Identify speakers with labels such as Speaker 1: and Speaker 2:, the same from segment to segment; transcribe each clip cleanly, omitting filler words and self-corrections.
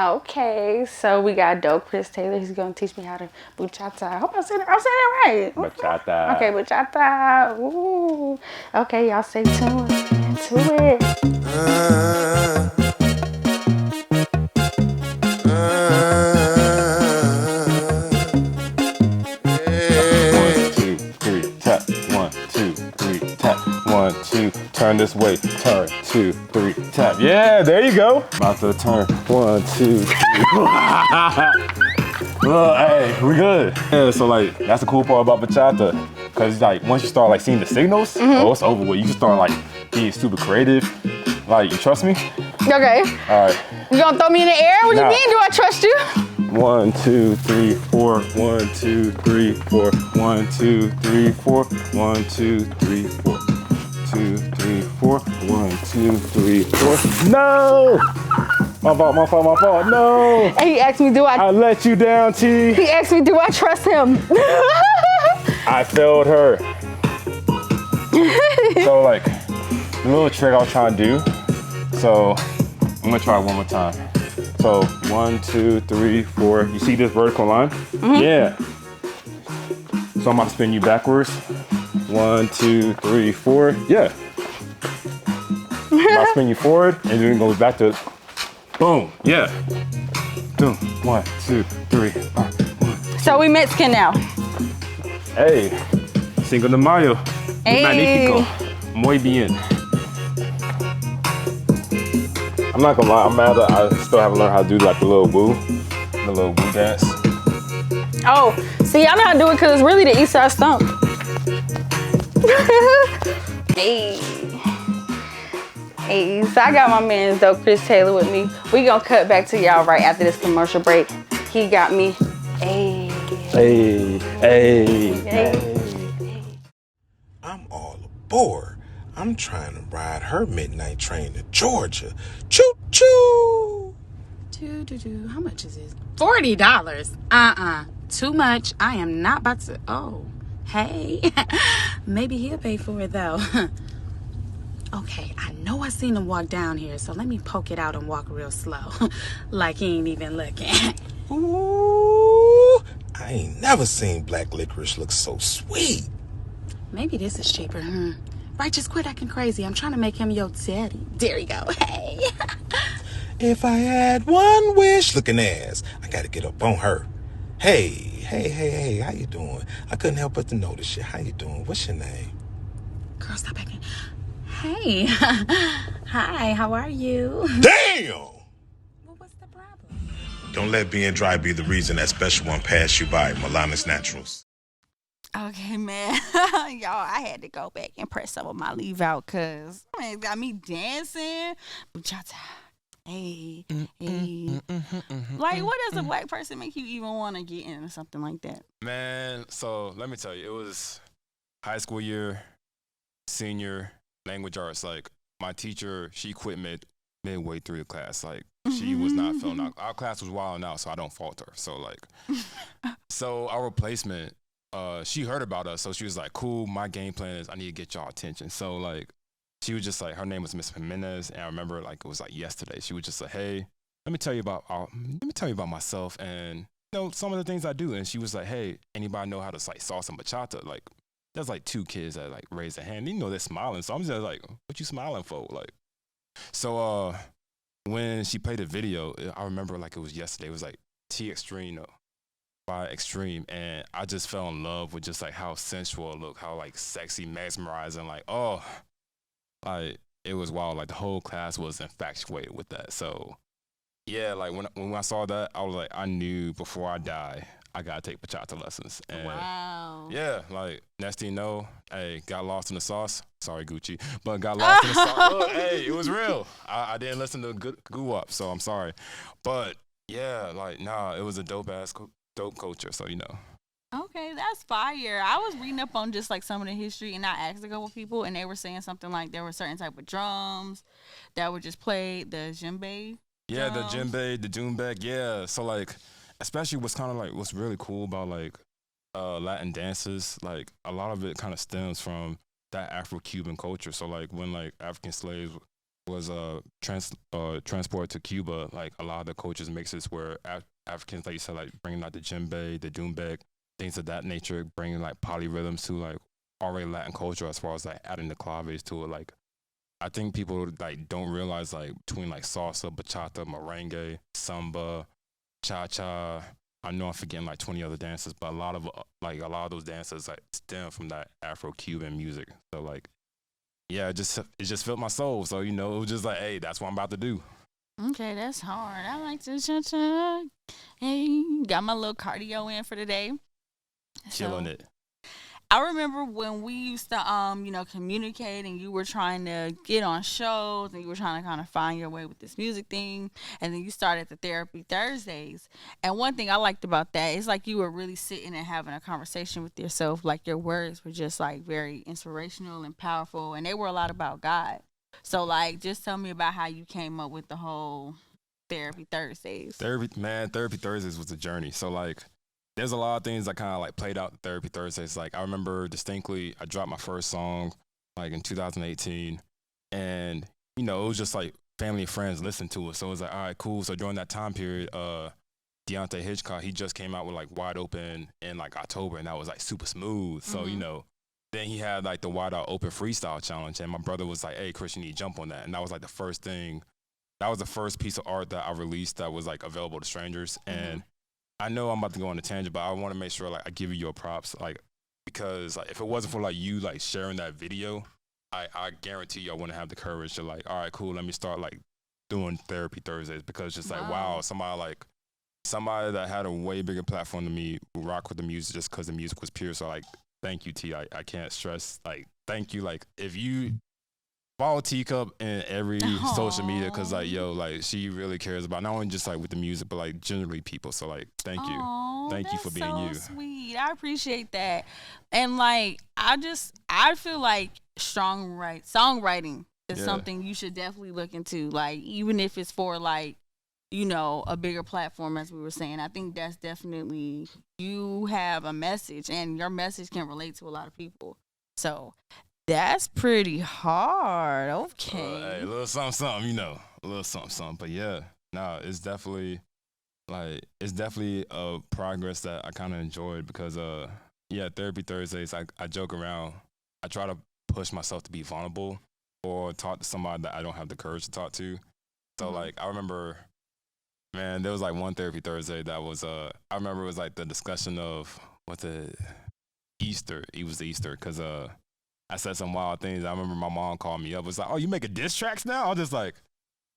Speaker 1: Okay, so we got dope Chris Taylor. He's gonna teach me how to bachata. I hope I'm saying that right.
Speaker 2: Bachata.
Speaker 1: Okay, bachata. Ooh. Okay, y'all stay tuned into it.
Speaker 2: One, two, three, tap. 1, 2, 3, tap. 1, 2, turn this way. Turn, 2, 3, tap. Yeah, there you go. About to turn. 1, 2, 3. Look, hey, we good. Yeah, so like that's the cool part about bachata, cause like once you start like seeing the signals, oh, it's over with. You can start like being super creative. Like, you trust me?
Speaker 1: Okay.
Speaker 2: All right.
Speaker 1: You gonna throw me in the air? What do you
Speaker 2: Nah.
Speaker 1: mean? Do I trust you?
Speaker 2: 1, 2, 3, 4. 1, 2, 3, 4. 1, 2, 3, 4. 1, 2, 3, 4. 2, 3, 4. 1, 2, 3, 4. No! My fault. No!
Speaker 1: And he asked me,
Speaker 2: I let you down, T.
Speaker 1: He asked me, do I trust him?
Speaker 2: I failed her. So like, the little trick I was trying to do. So I'm gonna try it one more time. So 1, 2, 3, 4. You see this vertical line? Yeah. So I'm about to spin you backwards. 1, 2, 3, 4. Yeah. I'm about to spin you forward, and then it goes back to boom. Yeah. Boom. 1, 2, 3.
Speaker 1: So we Mexican now.
Speaker 2: Hey, Cinco de Mayo.
Speaker 1: Hey.
Speaker 2: Magnifico. Muy bien. I'm not gonna lie, I'm mad that I still haven't learned how to do like the little woo dance.
Speaker 1: Oh, see, I know how to do it because it's really the East Side Stomp. Hey. Hey, so I got my man's dope Chris Taylor with me. We gonna cut back to y'all right after this commercial break. He got me. Hey.
Speaker 2: Hey.
Speaker 3: I'm all aboard. I'm trying to ride her midnight train to Georgia. Choo choo!
Speaker 4: How much is this? $40. Too much. I am not about to. Oh, hey. Maybe he'll pay for it though. Okay, I know I seen him walk down here, so let me poke it out and walk real slow. Like he ain't even looking.
Speaker 3: Ooh, I ain't never seen black licorice look so sweet.
Speaker 4: Maybe this is cheaper. Right, just quit acting crazy. I'm trying to make him your daddy. There you go. Hey.
Speaker 3: If I had one wish looking ass, I gotta get up on her. Hey, how you doing? I couldn't help but to notice you. How you doing? What's your name?
Speaker 4: Girl, stop acting. Hey. Hi, how are you?
Speaker 3: Damn!
Speaker 4: Well, what's the problem?
Speaker 3: Don't let being dry be the reason that special one passed you by, Milana's Naturals.
Speaker 4: Okay, man. Y'all, I had to go back and press some of my leave out because man, it got me dancing. Bachata. Hey. Like, what does a black person make you even want to get into something like that?
Speaker 2: Man, so let me tell you, it was high school year, senior, language arts. Like, my teacher, she quit midway through the class. Like, she was not feeling our class was wilding out, so I don't fault her. So, like, so our replacement, she heard about us, so she was like, cool, my game plan is I need to get y'all attention. So, like, she was just like, her name was Miss Jimenez, and I remember, like, it was like yesterday. She was just like, hey, let me tell you about myself and, you know, some of the things I do. And she was like, hey, anybody know how to like salsa and bachata? Like, there's like 2 kids that like raised their hand. You know, they're smiling. So I'm just like, what you smiling for? Like, so when she played the video, I remember like it was yesterday. It was like T Extreme by Extreme, and I just fell in love with just like how sensual it looked, how like sexy, mesmerizing, like, oh, like it was wild. Like the whole class was infatuated with that. So yeah, like when I saw that, I was like, I knew before I die, I gotta take bachata lessons. And
Speaker 4: Wow.
Speaker 2: yeah, like next thing you know, hey, got lost in the sauce. Sorry, Gucci, but got lost in the sauce. Look, hey, it was real. I didn't listen to good Goo Up, so I'm sorry. But yeah, like nah, it was a dope culture. So you know.
Speaker 4: Okay, that's fire. I was reading up on just like some of the history, and I asked a couple people, and they were saying something like there were certain type of drums that were just played, the djembe.
Speaker 2: Yeah,
Speaker 4: drums.
Speaker 2: the djembe, the doumbek, yeah. So like, especially what's really cool about like Latin dances, like a lot of it kind of stems from that Afro-Cuban culture. So like when like African slaves was transported to Cuba. Like a lot of the cultures mixes where Africans, like you said, like bringing like the djembe, the doumbek, things of that nature, bringing like polyrhythms to like already Latin culture as far as like adding the claves to it. Like I think people like don't realize like between like salsa, bachata, merengue, samba, cha cha. I know I'm forgetting like 20 other dances, but a lot of those dances like stem from that Afro-Cuban music. So like, yeah, it just filled my soul. So it was just like, hey, that's what I'm about to do.
Speaker 4: Okay, that's hard. I like to cha-cha. Hey, got my little cardio in for the day.
Speaker 2: Killing it.
Speaker 4: I remember when we used to, communicate, and you were trying to get on shows, and you were trying to kind of find your way with this music thing, and then you started the Therapy Thursdays. And one thing I liked about that is like you were really sitting and having a conversation with yourself. Like your words were just like very inspirational and powerful, and they were a lot about God. So like, just tell me about how you came up with the whole Therapy Thursdays.
Speaker 2: Therapy Thursdays was a journey. So like, there's a lot of things that kind of like played out Therapy Thursdays. Like I remember distinctly, I dropped my first song like in 2018, and it was just like family and friends listened to it. So it was like, all right, cool. So during that time period, Deontay Hitchcock, he just came out with like Wide Open in like October, and that was like super smooth. So then he had like the Wide Out Open Freestyle Challenge, and my brother was like, hey, Chris, you need to jump on that. And that was like the first thing. That was the first piece of art that I released that was like available to strangers. And I know I'm about to go on a tangent, but I want to make sure like I give you your props, like because like if it wasn't for like you like sharing that video, I guarantee you I wouldn't have the courage to like, all right, cool, let me start like doing Therapy Thursdays, because just like wow, somebody that had a way bigger platform than me who rock with the music just because the music was pure. So like, thank you, T. I can't stress like thank you. Like if you follow Teacup in every social media, because like like she really cares about not only just like with the music but like generally people. So like thank you for being
Speaker 4: so
Speaker 2: you.
Speaker 4: Sweet, I appreciate that. And like I feel like songwriting is something you should definitely look into, like even if it's for like a bigger platform, as we were saying. I think that's definitely, you have a message and your message can relate to a lot of people. So that's pretty hard. Okay.
Speaker 2: Hey, a little something, a little something. But yeah, it's definitely a progress that I kind of enjoyed, because Therapy Thursdays, I joke around. I try to push myself to be vulnerable or talk to somebody that I don't have the courage to talk to. So like I remember, man, there was like one Therapy Thursday that was I remember it was like the discussion of Easter. It was Easter, because I said some wild things. I remember my mom called me up. It was like, oh, you making diss tracks now? I was just like,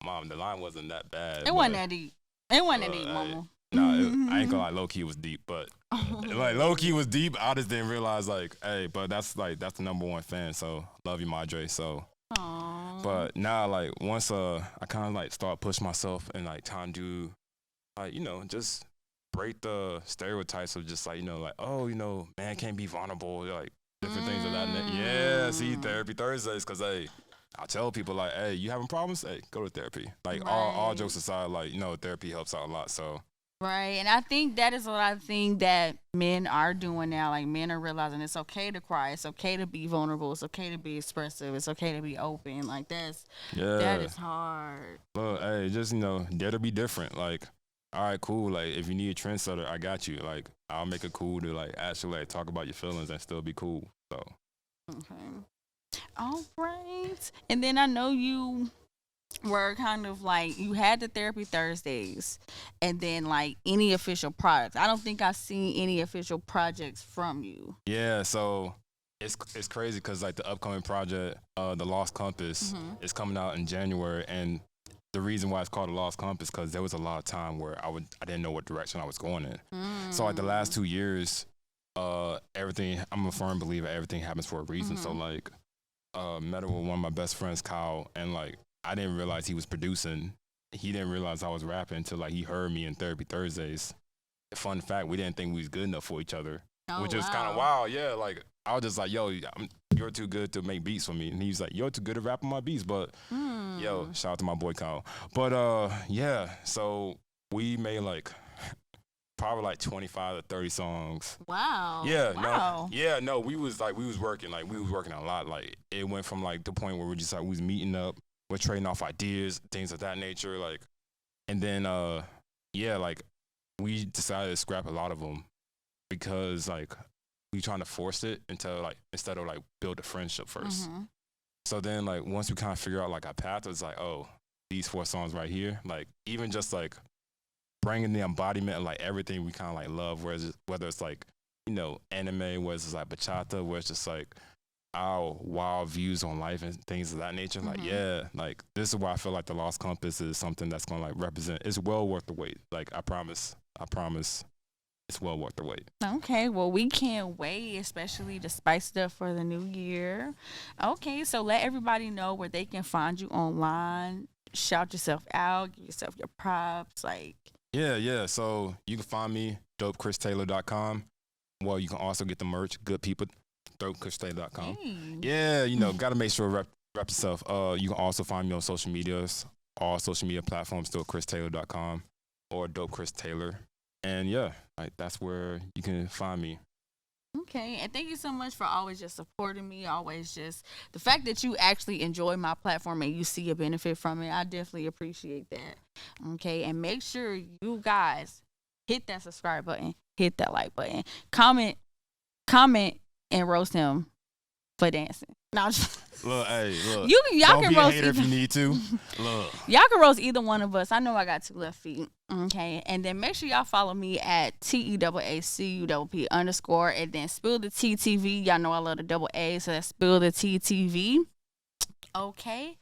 Speaker 2: Mom, the line wasn't that bad.
Speaker 4: It wasn't that deep. It wasn't that deep, Mama.
Speaker 2: I ain't gonna lie, low key was deep, but like low key was deep. I just didn't realize like, hey, but that's the number one fan. So love you, Madre. So, but now like once I kind of like start pushing myself and like trying to do like just break the stereotypes of just like like, oh, man can't be vulnerable, like different things of that. Yeah, see, Therapy Thursdays, because hey, I tell people like, hey, you having problems? Hey, go to therapy. Like all jokes aside, like therapy helps out a lot. So
Speaker 4: right, and I think that is what I think that men are doing now. Like men are realizing it's okay to cry, it's okay to be vulnerable, it's okay to be expressive, it's okay to be open. Like that is hard.
Speaker 2: Look, hey, just dare to be different. Like, all right, cool. Like if you need a trendsetter, I got you. Like I'll make it cool to like actually like talk about your feelings and still be cool. So
Speaker 4: okay. All right. And then I know you were kind of like, you had the Therapy Thursdays and then like any official products. I don't think I've seen any official projects from you.
Speaker 2: Yeah, so it's crazy because like the upcoming project, The Lost Compass, is coming out in January, and the reason why it's called The Lost Compass because there was a lot of time where I didn't know what direction I was going in. So like the last 2 years, everything, I'm a firm believer everything happens for a reason. So like met with one of my best friends, Kyle, and like I didn't realize he was producing. He didn't realize I was rapping until like he heard me in Therapy Thursdays. Fun fact, we didn't think we was good enough for each other, which is kind of wild. Yeah, like I was just like, yo, you're too good to make beats for me, and he's like, you're too good to rap on my beats. But yo, shout out to my boy Kyle. But yeah, so we made like probably like 25 to 30 songs.
Speaker 4: Wow.
Speaker 2: Yeah.
Speaker 4: Wow.
Speaker 2: We was working a lot. Like it went from like the point where we're just like we was meeting up we're trading off ideas, things of that nature. Like, and then yeah, like we decided to scrap a lot of them because like we trying to force it until like instead of like build a friendship first. So then like once we kind of figure out like our path, it's like, oh, these 4 songs right here, like even just like bringing the embodiment of like everything we kind of like love, whether it's like, you know, anime, whether it's like bachata, where it's just like our wild views on life and things of that nature. Like, yeah, like this is why I feel like the Lost Compass is something that's gonna like represent. It's well worth the wait. Like I promise, it's well worth the wait.
Speaker 1: Okay, well, we can't wait, especially to spice it up for the new year. Okay, so let everybody know where they can find you online. Shout yourself out, give yourself your props, like.
Speaker 2: Yeah. So you can find me, dopechristaylor.com. Well, you can also get the merch, good people, dopechristaylor.com.
Speaker 1: Hey.
Speaker 2: Yeah, you know, got to make sure to rep yourself. You can also find me on social medias, all social media platforms, dopechristaylor.com or Dope Chris Taylor. And yeah, like that's where you can find me.
Speaker 1: Okay, and thank you so much for always just supporting me, always just the fact that you actually enjoy my platform and you see a benefit from it. I definitely appreciate that. Okay, and make sure you guys hit that subscribe button, hit that like button, comment, and roast him for dancing. No,
Speaker 2: Look, hey, look.
Speaker 1: Y'all
Speaker 2: don't
Speaker 1: can
Speaker 2: be
Speaker 1: roast
Speaker 2: a hater if you need to. Look.
Speaker 1: Y'all can roast either one of us. I know I got 2 left feet. Okay. And then make sure y'all follow me at TEAACUPP_, and then Spill the TTV. Y'all know I love the double A, so that's Spill the TTV. Okay.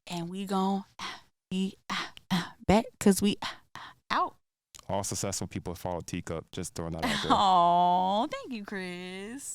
Speaker 1: And we gon' be back because we out.
Speaker 2: All successful people follow Teacup. Just throwing that out there.
Speaker 1: Oh, thank you, Chris.